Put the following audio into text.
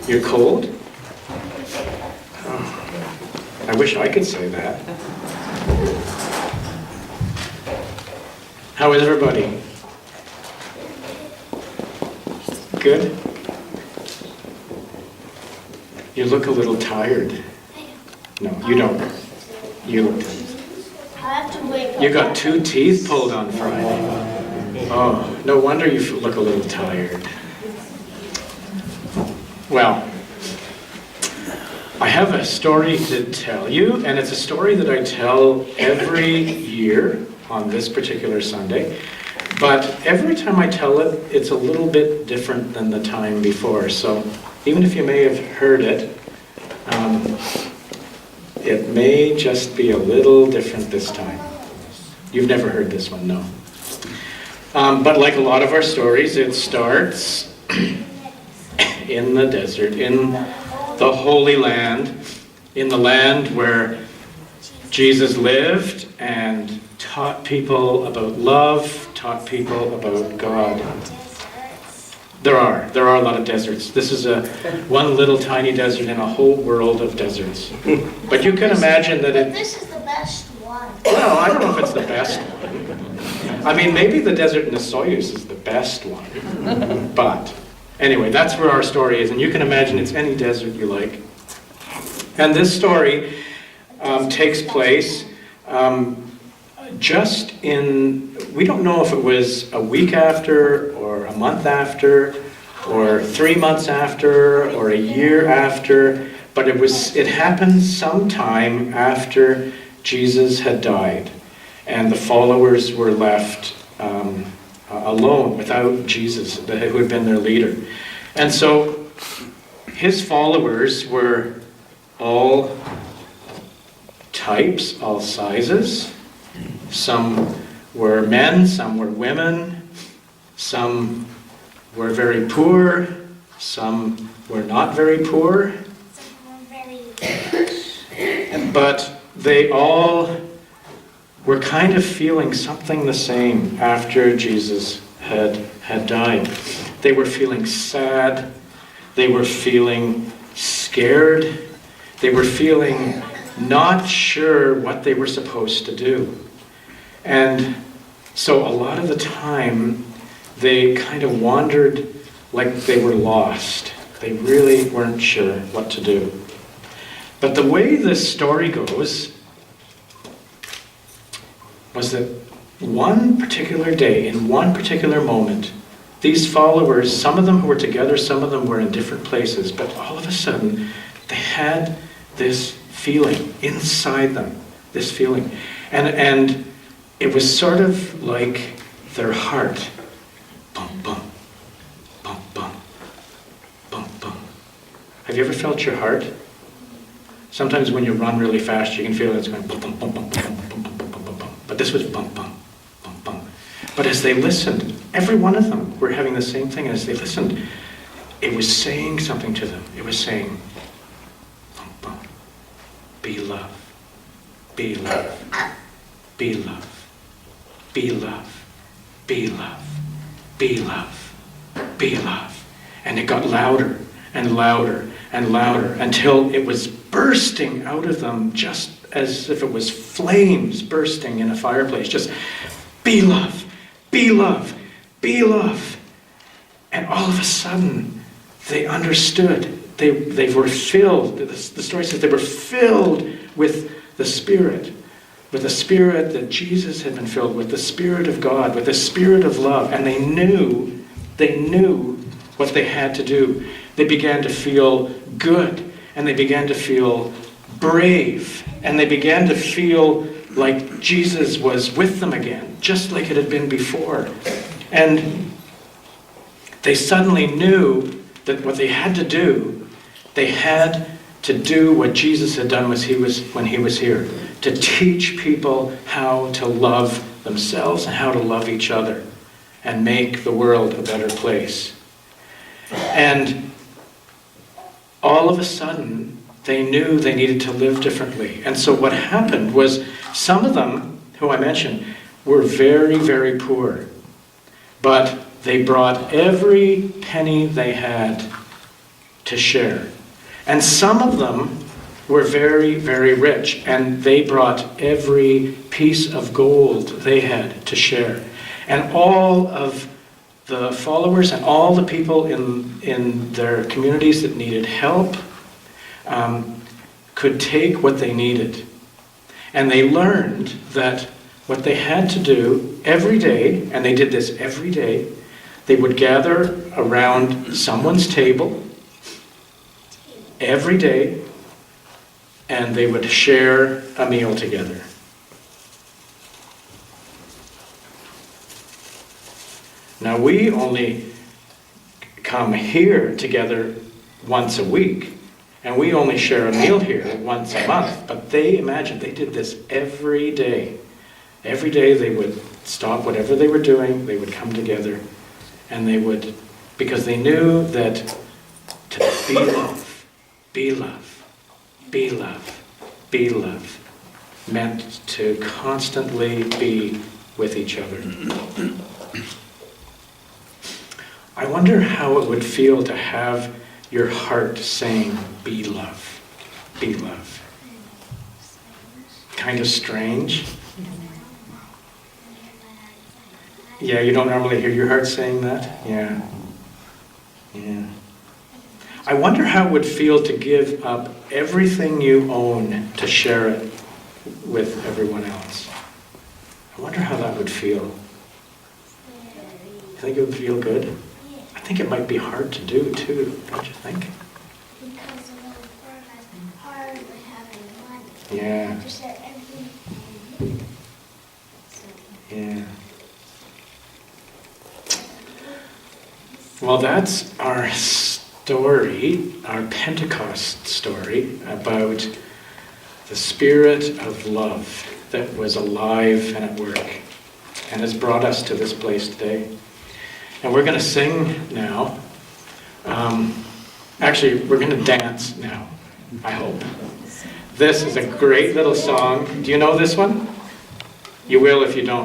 You're cold? Oh, I wish I could say that. How is everybody? Good? You look a little tired. No, you don't. You look tired. You got 2 teeth pulled on Friday. Oh, no wonder you look a little tired. Well, I have a story to tell you, and it's a story that I tell every year on this particular Sunday. But every time I tell it, it's a little bit different than the time before. So even if you may have heard it, it may just be a little different this time. You've never heard this one, no. But like a lot of our stories, it starts in the desert, in the Holy Land, in the land where Jesus lived and taught people about love, taught people about God. There are a lot of deserts. This is one little tiny desert in a whole world of deserts. But you can imagine that This is the best one. Well, I don't know if it's the best one. I mean, maybe the desert in the Soyuz is the best one. But anyway, that's where our story is. And you can imagine it's any desert you like. And this story takes place just we don't know if it was a week after, or a month after, or 3 months after, or a year after, but it happened sometime after Jesus had died, and the followers were left alone without Jesus, who had been their leader. And so his followers were all types, all sizes. Some were men, some were women, some were very poor, some were not very poor. But they all were kind of feeling something the same after Jesus had died. They were feeling sad, they were feeling scared, they were feeling not sure what they were supposed to do. And so a lot of the time, they kind of wandered like they were lost. They really weren't sure what to do. But the way this story goes was that one particular day, in one particular moment, these followers, some of them who were together, some of them were in different places, but all of a sudden, they had this feeling inside them, this feeling. And it was sort of like their heart. Bum, bum, bum, bum, bum, bum. Have you ever felt your heart? Sometimes when you run really fast, you can feel it's going bum, bum, bum, bum, bum, bum, bum, bum, bum, bum. But this was bum, bum, bum, bum. But as they listened, every one of them were having the same thing. As they listened, it was saying something to them. It was saying, bum, bum, be love, be love, be love. Be love, be love, be love, be love. And it got louder and louder and louder until it was bursting out of them just as if it was flames bursting in a fireplace. Just be love, be love, be love. And all of a sudden, they understood. They were filled, the story says they were filled with the Spirit. With the Spirit that Jesus had been filled with, the Spirit of God, with the Spirit of love. And they knew what they had to do. They began to feel good, and they began to feel brave, and they began to feel like Jesus was with them again, just like it had been before. And they suddenly knew that what they had to do, they had to do what Jesus had done when he was here. To teach people how to love themselves and how to love each other and make the world a better place. And all of a sudden, they knew they needed to live differently. And so what happened was some of them, who I mentioned, were very, very poor. But they brought every penny they had to share. And some of them were very, very rich, and they brought every piece of gold they had to share. And all of the followers and all the people in their communities that needed help could take what they needed. And they learned that what they had to do every day, and they did this every day, they would gather around someone's table every day, and they would share a meal together. Now we only come here together once a week, and we only share a meal here once a month. But they did this every day. Every day they would stop whatever they were doing, they would come together, and they would, because they knew that to be love, be love, be love, be love, meant to constantly be with each other. I wonder how it would feel to have your heart saying, be love, be love. Kind of strange. Yeah, you don't normally hear your heart saying that? Yeah. Yeah. I wonder how it would feel to give up everything you own to share it with everyone else. I wonder how that would feel. You think it would feel good? I think it might be hard to do too, don't you think? Because the little bird has been hard with having money. Yeah. You have to share everything. Yeah. Well, that's our story, our Pentecost story about the Spirit of love that was alive and at work and has brought us to this place today. And we're going to sing now. Actually, we're going to dance now, I hope. This is a great little song. Do you know this one? You will if you don't.